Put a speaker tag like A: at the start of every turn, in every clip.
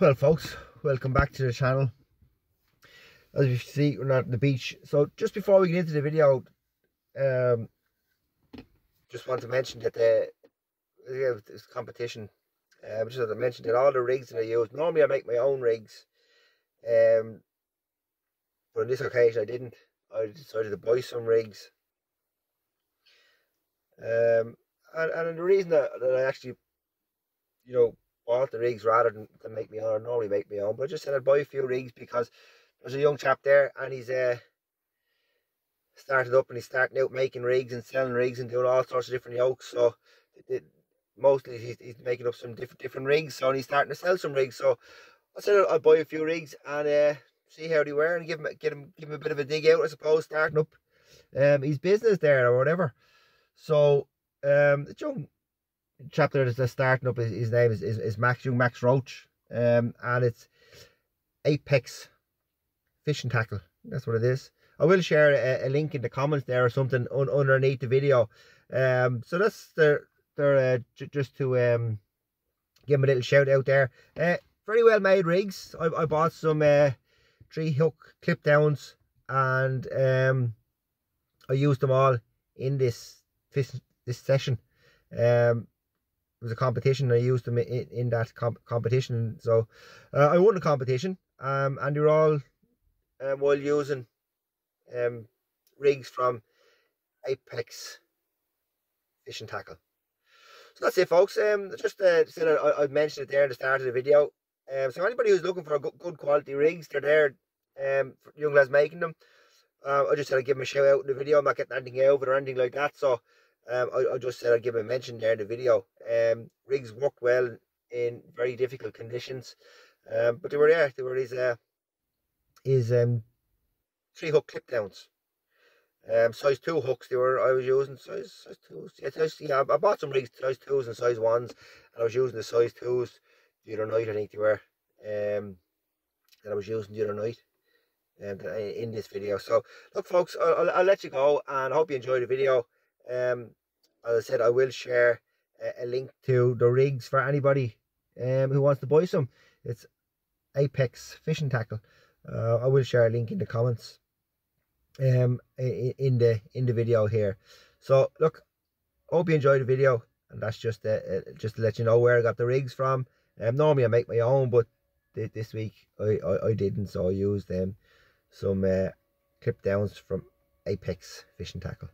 A: Well folks, welcome back to the channel. As you see, we're not at the beach. So just before we get into the video, just want to mention that this competition, just as I mentioned, that all the rigs that I use, normally I make my own rigs, but on this occasion I didn't. I decided to buy some rigs, and the reason that I actually, bought the rigs rather than make my own. I normally make my own, but I just said I'd buy a few rigs because there's a young chap there and he's started up and he's starting out making rigs and selling rigs and doing all sorts of different yokes. So mostly he's making up some different rigs, so he's starting to sell some rigs. So I said I'll buy a few rigs and see how they were and give him a bit of a dig out, I suppose, starting up his business there or whatever. So the young chap there that's starting up, his name is Max Roach, and it's Apex Fishing Tackle. That's what it is. I will share a link in the comments there or something underneath the video. So that's just to give him a little shout out there. Very well made rigs. I bought some 3-hook clip downs and I used them all in this session. It was a competition. I used them in that competition. So I won the competition, and they were all while using rigs from Apex Fishing Tackle. So that's it, folks. Just said I mentioned it there at the start of the video. So anybody who's looking for a good quality rigs, they're there. For young lads making them. I just said I'd give them a shout out in the video. I'm not getting anything out of it or anything like that. So I just said I'd give them a mention there in the video. Rigs worked well in very difficult conditions, but they were there. They were his 3-hook clip downs, size 2 hooks. I was using size 2s. Yeah, I bought some rigs size 2s and size 1s, and I was using the size 2s the other night. I think they were that I was using the other night in this video. So look, folks, I'll let you go, and I hope you enjoy the video. As I said, I will share a link to the rigs for anybody who wants to buy some. It's Apex Fishing Tackle. I will share a link in the comments in the video here. So look, hope you enjoyed the video, and that's just to let you know where I got the rigs from. Normally I make my own, but this week I didn't, so I used some clip downs from Apex Fishing Tackle.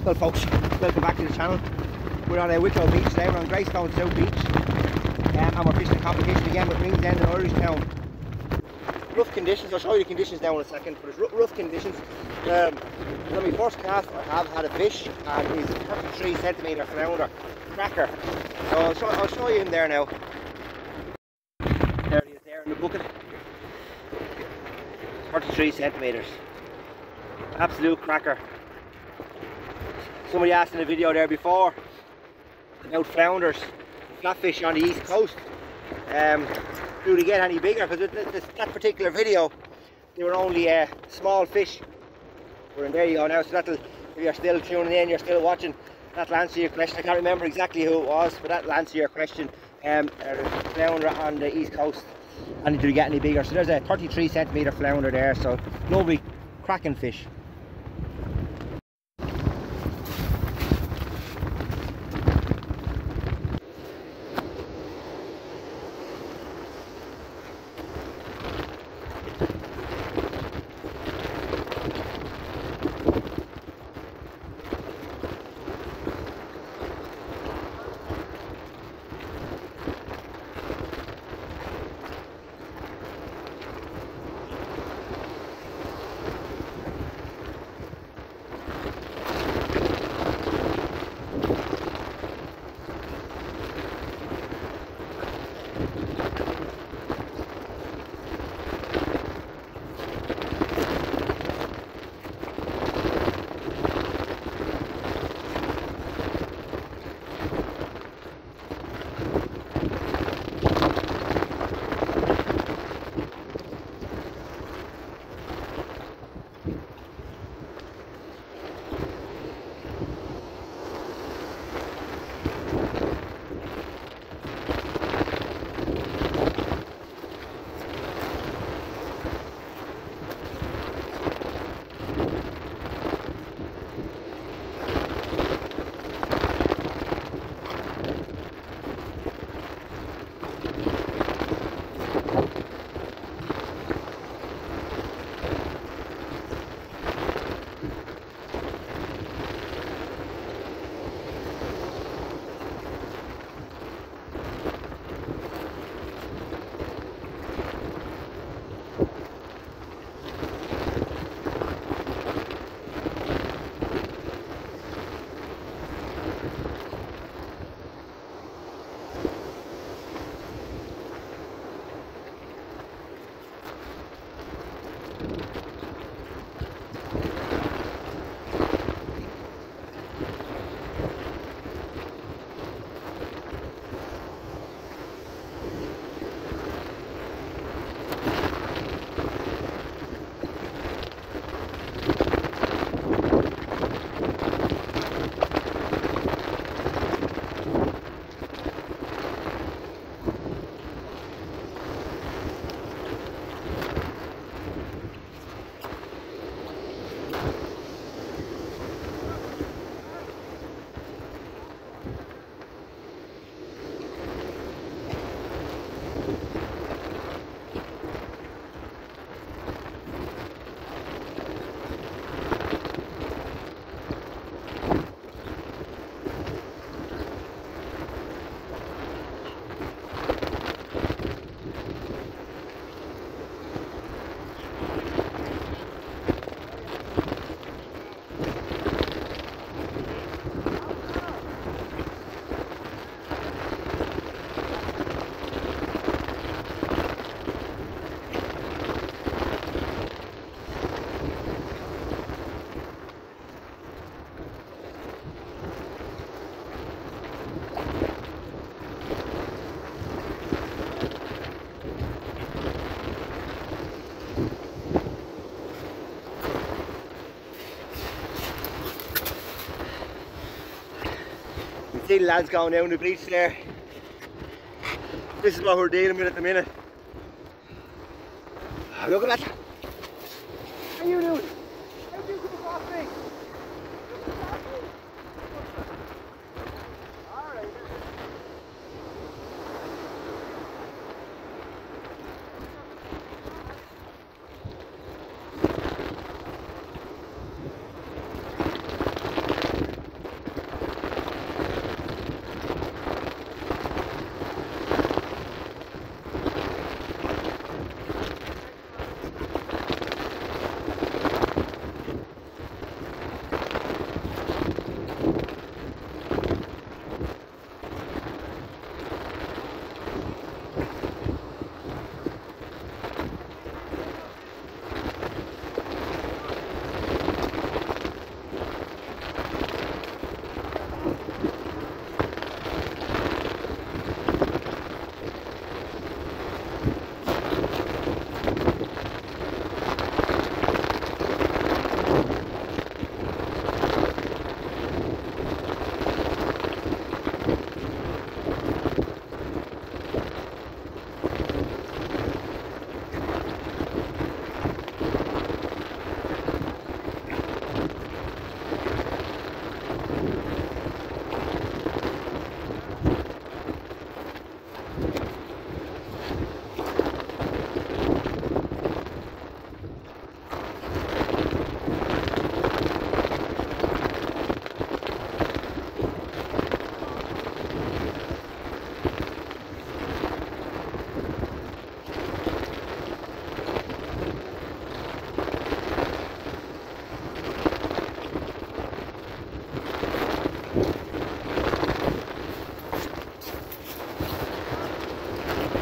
A: Well folks, welcome back to the channel. We're on Wicklow Beach today. We're on Greystone South Beach, and we're fishing a competition again with Ringsend Irishtown. Rough conditions. I'll show you the conditions now in a second, but it's rough conditions. On my first cast I have had a fish, and he's a 33 centimetre flounder, cracker. So I'll show you him there now. There he is there in the bucket. 33 centimetres. Absolute cracker. Somebody asked in the video there before about flounders, flatfish on the east coast. Do they get any bigger? Because that particular video, they were only small fish. But there you go now. So that'll, if you're still tuning in, you're still watching, that'll answer your question. I can't remember exactly who it was, but that'll answer your question. Flounder on the east coast, and do they get any bigger? So there's a 33 centimetre flounder there. So lovely, cracking fish. See the lads going down the beach there. This is what we're dealing with at the minute. Look at that. How are you doing? How do you come across me? Alright.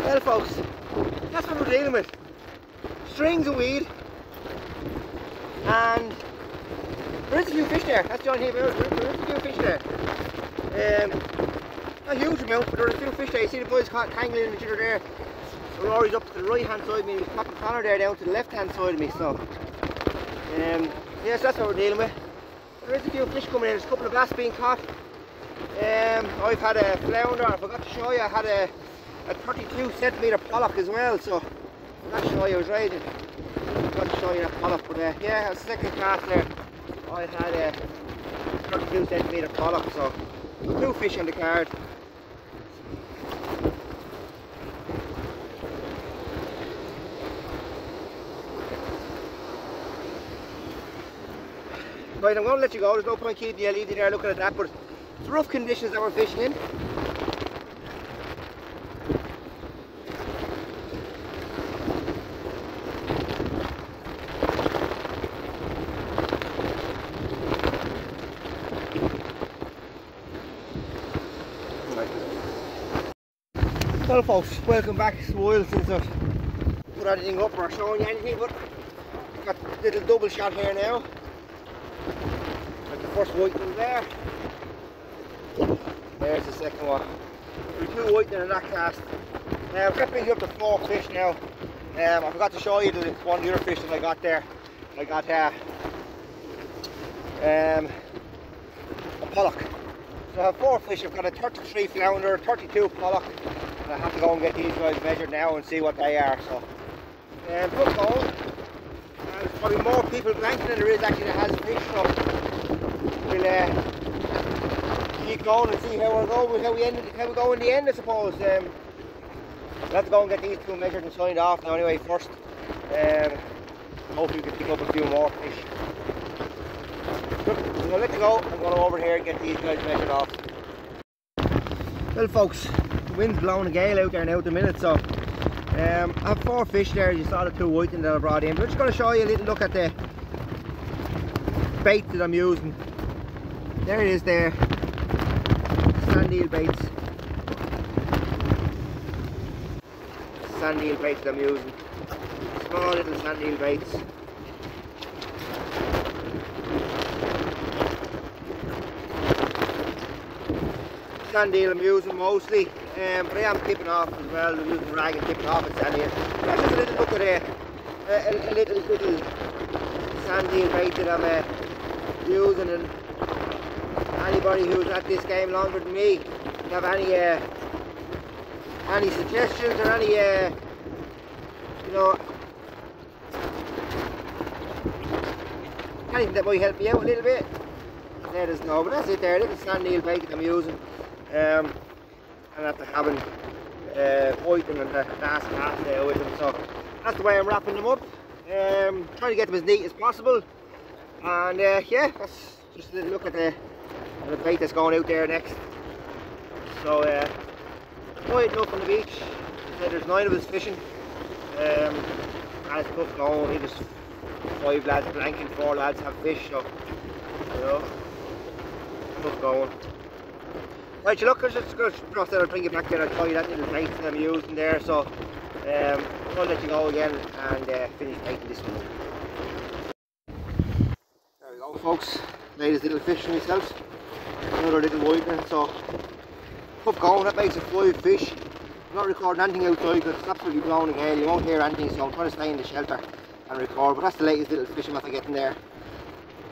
A: Well folks, that's what we're dealing with. Strings of weed, and there is a few fish there. That's John here, there is a few fish there. Not a huge amount, but there are a few fish there. You see the boys tangling each other there. So Rory's up to the right hand side of me, and he's popping Connor there down to the left hand side of me. So yes, that's what we're dealing with. There is a few fish coming in, there's a couple of bass being caught. I've had a flounder, I forgot to show you, I had a 32cm pollock as well, so I'm not sure I was riding. I forgot to show you that pollock, but yeah, I was second cast there. I had a 32cm pollock, so two fish on the card. Right, I'm going to let you go, there's no point keeping you, leaving you there looking at that, but it's rough conditions that we're fishing in. Well folks, welcome back. It's a while since I've put anything up or shown you anything, but got a little double shot here now. Got the first whiting there. There's the second one. There's 2 whiting in that cast. Now that brings you up to 4 fish now. I forgot to show you one of the other fish that I got there. I got a pollock. So I have 4 fish. I've got a 33 flounder, 32 pollock, and I have to go and get these guys measured now and see what they are. So, good going. There's probably more people blanking than there is actually that has fish. So we'll keep going and see how we go in the end, I suppose. We'll have to go and get these 2 measured and signed off now anyway first. Hopefully we can pick up a few more fish. Look, I'm going to let you go. I'm going over here and get these guys measured off. Well folks, the wind's blowing a gale out there now at the minute, so I have 4 fish there. You saw the 2 whiting that I brought in, but I'm just going to show you a little look at the bait that I'm using. There it is there, sand eel baits. Sand eel baits that I'm using. Small little sand eel baits. Sand eel I'm using mostly, but I am tipping off as well. I'm using rag and tipping off at sand eel. That's just a little look at a little sand eel bait that I'm using, and anybody who's at this game longer than me, if you have any suggestions or any you know, anything that might help me out a little bit, let us know. But that's it there, a little sand eel bait that I'm using, and after having whiting and the last cast there with them. So that's the way I'm wrapping them up, trying to get them as neat as possible. And yeah, that's just a little look at the bait that's going out there next. So quiet enough on the beach. There's 9 of us fishing, and it's tough going. There's 5 lads blanking, 4 lads have fish, so you know, tough going. Right, you look, I just going to I'll bring you back there. I'll show you that little bait that I'm using there. So I'll let you go again and finish baiting this one. There we go folks, made this little fish for myself. Another little whiting, so tough going. That makes it 5 fish. I'm not recording anything outside because it's absolutely blowing a gale. You won't hear anything, so I'm trying to stay in the shelter and record. But that's the latest little fish I'm after getting there.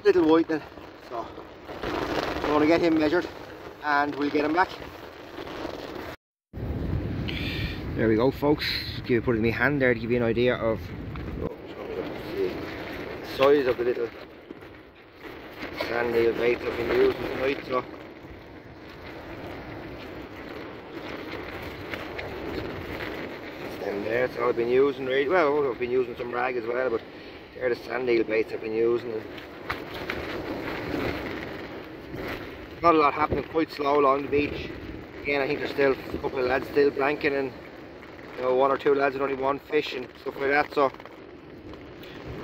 A: Little whiting. So I'm going to get him measured and we'll get him back. There we go folks. Put it in my hand there to give you an idea of the size of the little sand eel bait I've been using tonight. So there, so I've been using really well. I've been using some rag as well, but they're the sand eel baits I've been using. Not a lot happening, quite slow along the beach. Again, I think there's still a couple of lads still blanking, and you know, 1 or 2 lads with only 1 fish and stuff like that. So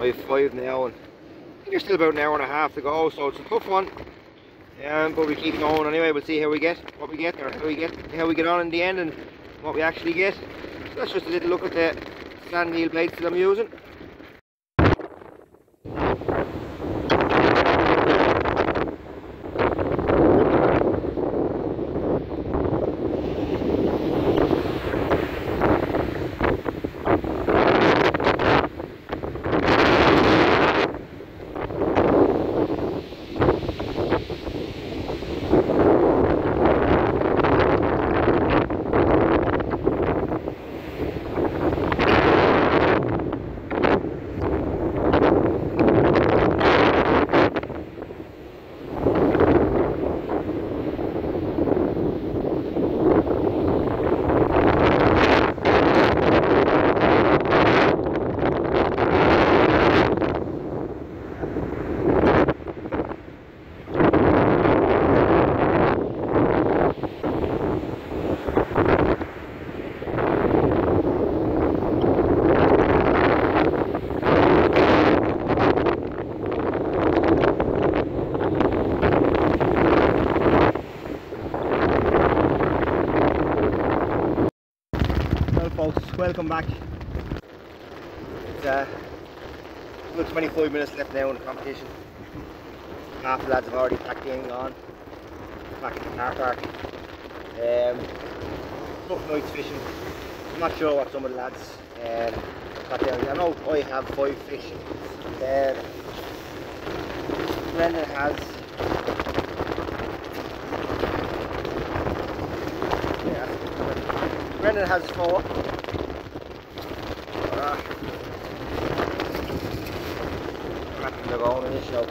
A: I have 5 now, and I think there's still about an hour and a half to go. So it's a tough one, but we keep going anyway. We'll see how we get, what we get, or how we get on in the end, and what we actually get. So that's just a little look at the sand eel baits that I'm using. Folks, welcome back. It's About 25 minutes left now in the competition. Half the lads have already packed in and gone. Back in the car park. Tough night's fishing. I'm not sure what some of the lads got down. I know I have 5 fish. Brendan has Brendan has 4. They're going in this show.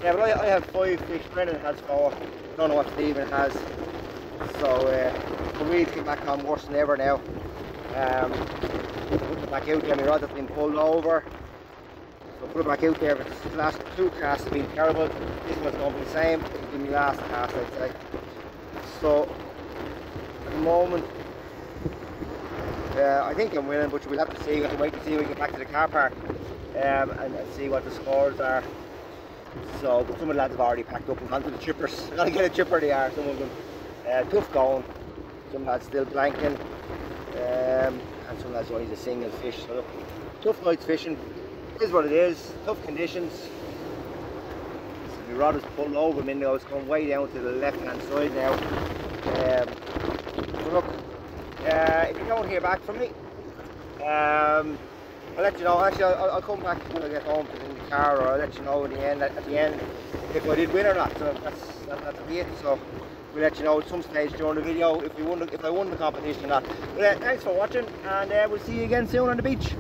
A: Yeah, but I have 5 fish. Brendan has 4. I don't know what Stephen has. So for me to get back on worse than ever now. Put it back out there. My rod has been pulled over. So put it back out there. But the last 2 casts have been terrible. This one's going to be the same. It'll be my last cast, I'd say. So at the moment, I think I'm winning, but we'll have to see. We'll have to wait to see when we get back to the car park and see what the scores are. So, but some of the lads have already packed up and gone to the chippers. I gotta get a chipper, they are, some of them. Tough going. Some lads still blanking. And some lads only a single fish. So look, tough night's fishing. It is what it is. Tough conditions. So the rod is pulled over a minute ago. It's going way down to the left hand side now. So look, if you don't hear back from me, I'll let you know. Actually, I'll come back when I get home in the car, or I'll let you know at the end if I did win or not. So that'll be it. So we'll let you know at some stage during the video if I won the competition or not. But thanks for watching, and we'll see you again soon on the beach.